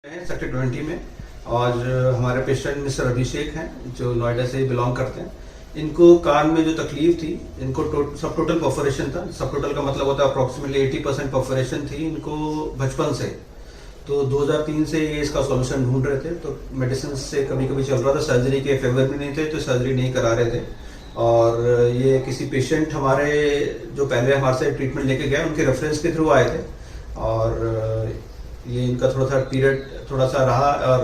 Sector 20 में। और हमारे पेशेंट मिस्टर अभिषेक हैं जो नोएडा से बिलोंग करते हैं। इनको कान में जो तकलीफ थी, इनको सब टोटल परफोरेशन था। सब टोटल का मतलब होता है अप्रॉक्सीमेटली 80% परफोरेशन थी इनको बचपन से। तो 2003 से ये इसका सॉल्यूशन ढूंढ रहे थे। तो मेडिसिन से कभी कभी चल रहा था, सर्जरी के फेवर में नहीं थे तो सर्जरी नहीं करा रहे थे। और ये किसी पेशेंट हमारे जो पहले हमारे से ट्रीटमेंट लेके गए उनके रेफरेंस के थ्रू आए थे। और ये इनका थोड़ा सा पीरियड थोड़ा सा रहा और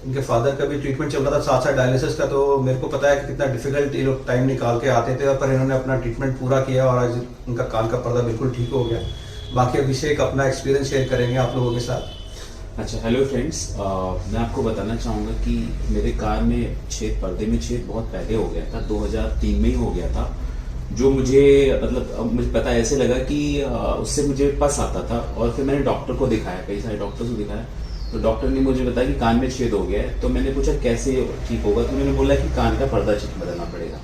इनके फादर का भी ट्रीटमेंट चल रहा था साथ साथ डायलिसिस का। तो मेरे को पता है कि कितना डिफिकल्ट ये लोग टाइम निकाल के आते थे, पर इन्होंने अपना ट्रीटमेंट पूरा किया और आज इनका कान का पर्दा बिल्कुल ठीक हो गया। बाकी अभिषेक अपना एक्सपीरियंस शेयर करेंगे आप लोगों के साथ। अच्छा, हेलो फ्रेंड्स, मैं आपको बताना चाहूँगा कि मेरे कान में छेद, पर्दे में छेद बहुत पहले हो गया था, 2003 में ही हो गया था। जो मुझे मुझे पता ऐसे लगा कि उससे मुझे पस आता था। और फिर मैंने डॉक्टर को दिखाया, कई सारे डॉक्टर्स को दिखाया, तो डॉक्टर ने मुझे बताया कि कान में छेद हो गया है। तो मैंने पूछा कैसे ठीक होगा, तो मैंने बोला कि कान का पर्दा बदलना पड़ेगा।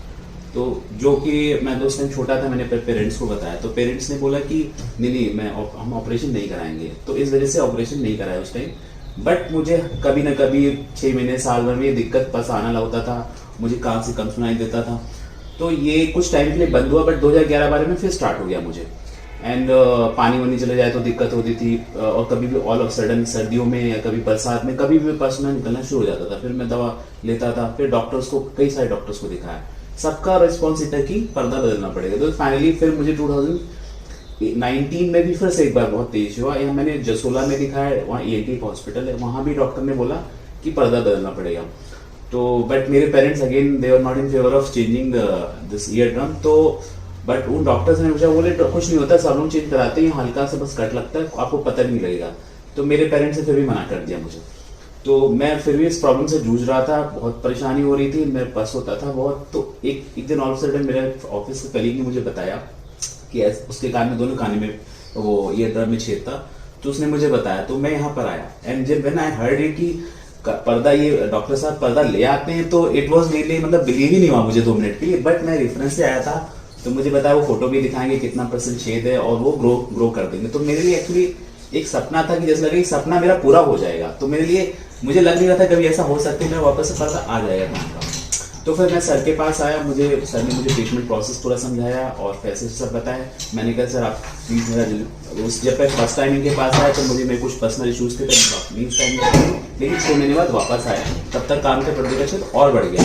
तो जो कि मैं तो उस टाइम छोटा था, मैंने पेरेंट्स को बताया, तो पेरेंट्स ने बोला कि नहीं हम ऑपरेशन नहीं कराएंगे। तो इस वजह से ऑपरेशन नहीं कराया उस टाइम। बट मुझे कभी ना कभी 6 महीने साल भर में ये दिक्कत पस आना लगता था, मुझे कान से कम सुनाई देता था। तो ये कुछ टाइम के लिए बंद हुआ, बट 2011-12 में फिर स्टार्ट हो गया मुझे। एंड पानी वानी चले जाए तो दिक्कत होती थी। और कभी भी ऑल ऑफ सडन सर्दियों में या कभी बरसात में कभी भी पस ना निकलना शुरू हो जाता था। फिर मैं दवा लेता था, फिर डॉक्टर्स को, कई सारे डॉक्टर्स को दिखाया, सबका रिस्पॉन्स था कि पर्दा बदलना पड़ेगा। तो फाइनली फिर मुझे 2019 में भी फिर से एक बार बहुत तेज हुआ। यहाँ मैंने जसोला में दिखाया, वहाँ ENT हॉस्पिटल है, वहाँ भी डॉक्टर ने बोला कि पर्दा बदलना पड़ेगा। तो बट मेरे parents again they are not in favour of changing this ear drum. तो बट उन डॉक्टर्स ने मुझे बोले कुछ नहीं होता, सब लोग चेंज कराते हैं, हल्का सा बस कट लगता है, आपको पता भी नहीं लगेगा। तो मेरे पेरेंट्स ने फिर भी मना कर दिया मुझे। तो मैं फिर भी इस प्रॉब्लम से जूझ रहा था, बहुत परेशानी हो रही थी, मेरे पास होता था बहुत। तो एक दिन ऑल ऑफ सडन मेरे ऑफिस के कलीग ने मुझे बताया कि उसके कान में, दोनों कान में वो ईयर ड्रम में छेद था। तो उसने मुझे बताया, तो मैं यहाँ पर आया। एंड जब व्हेन आई हर्ड इट कि पर्दा, ये डॉक्टर साहब पर्दा ले आते हैं, तो इट वॉज रियली मतलब बिलीव ही नहीं हुआ मुझे 2 मिनट के लिए। बट मैं रेफरेंस से आया था, तो मुझे बताया वो फोटो भी दिखाएंगे कितना % छेद है और वो ग्रो कर देंगे। तो मेरे लिए एक्चुअली एक सपना था कि जैसे लगे सपना मेरा पूरा हो जाएगा। तो मेरे लिए मुझे लग नहीं रहा था कभी ऐसा हो सकता है, मैं वापस से पर्दा आ जाएगा कान का। तो फिर मैं सर के पास आया, सर ने मुझे ट्रीटमेंट प्रोसेस पूरा समझाया और पैसे सब बताया। मैंने कहा सर आप प्लीज मेरा, जब मैं फर्स्ट टाइम इनके पास आया तो मेरे कुछ पर्सनल इशूज थे, लेकिन 6 महीने बाद वापस आया, तब तक कान के पर्दे का छेद और बढ़ गया।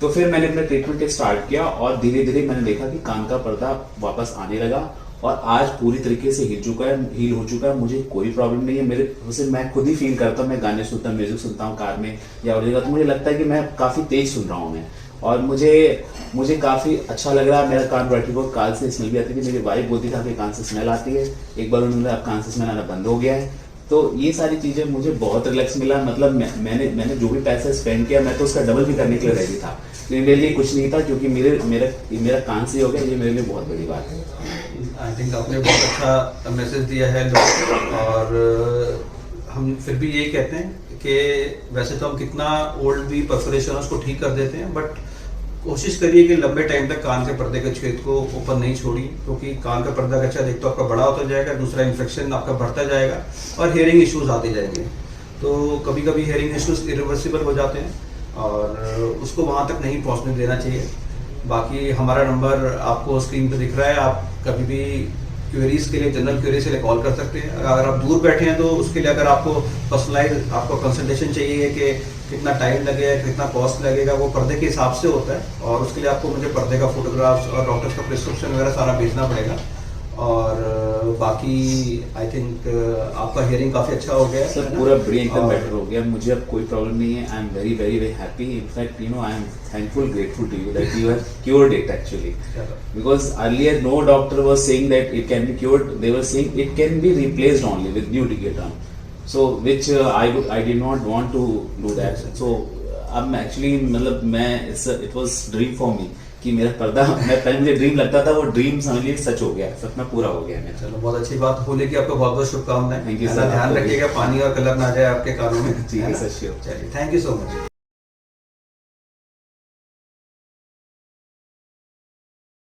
तो फिर मैंने अपना ट्रीटमेंट स्टार्ट किया और धीरे धीरे मैंने देखा कि कान का पर्दा वापस आने लगा और आज पूरी तरीके से हील हो चुका है। मुझे कोई प्रॉब्लम नहीं है। मेरे उसे मैं खुद ही फील करता हूँ, मैं गाने सुनता हूँ, म्यूजिक सुनता हूँ कार में या और जगह, तो मुझे लगता है कि मैं काफी तेज सुन रहा हूँ मैं। और मुझे काफी अच्छा लग रहा है। मेरा कान बैठे बहुत कान से स्मेल भी आती थी, मेरी वाइफ बोलती था कि कान से स्मेल आती है। एक बार उन्होंने अब कान से स्मेल आना बंद हो गया है। तो ये सारी चीजें मुझे बहुत रिलैक्स मिला। मतलब मैंने जो भी पैसा स्पेंड किया, मैं तो उसका डबल भी करने के लिए रेडी था। मेरे लिए कुछ नहीं था, क्योंकि मेरा कान से हो गया, ये मेरे लिए बहुत बड़ी बात है। आई थिंक आपने बहुत अच्छा मैसेज दिया है लोग। और हम फिर भी ये कहते हैं कि वैसे तो हम कितना ओल्ड भी परफोरेशन उसको ठीक कर देते हैं, बट कोशिश करिए कि लंबे टाइम तक कान के पर्दे के छेद को ओपन नहीं छोड़िए, क्योंकि कान का पर्दा का छेद एक तो आपका बड़ा होता जाएगा, दूसरा इन्फेक्शन आपका बढ़ता जाएगा और हेयरिंग इश्यूज आते जाएंगे। तो कभी कभी हेयरिंग इश्यूज इरिवर्सिबल हो जाते हैं और उसको वहाँ तक नहीं पहुँचने देना चाहिए। बाकी हमारा नंबर आपको स्क्रीन पे दिख रहा है, आप कभी भी क्वेरीज के लिए, जनरल क्वेरीज के लिए कॉल कर सकते हैं। अगर आप दूर बैठे हैं तो उसके लिए अगर आपको पर्सनलाइज आपको कंसल्टेशन चाहिए कि कितना टाइम लगेगा, कितना कॉस्ट लगेगा, वो पर्दे के हिसाब से होता है। और उसके लिए आपको मुझे पर्दे का फोटोग्राफ्स और डॉक्टर्स का प्रिस्क्रिप्शन वगैरह सारा भेजना पड़ेगा। और बाकी आई थिंक आपका हियरिंग काफी अच्छा हो गया सर, पूरा बढ़िया एकदम बेटर हो गया। मुझे अब कोई प्रॉब्लम नहीं है। I am very very very happy. In fact I am thankful, grateful to you that you have cured it actually, because earlier no doctor was saying that it can be cured, they were saying it can be replaced only with new ticket, so which I did not want to do that. So अब actually मतलब it was dream for me कि मेरा पर्दा, मैं पहले मुझे dream लगता था, वो ड्रीम समझिए सच हो गया, सपना पूरा हो गया मेरा। चलो बहुत अच्छी बात बोले कि आपको बहुत बहुत शुभकामनाएं। थैंक यू सर, ध्यान रखिएगा पानी और कलर ना जाए आपके कानों में। ठीक है सर, श्योर। चलिए, थैंक यू सो मच।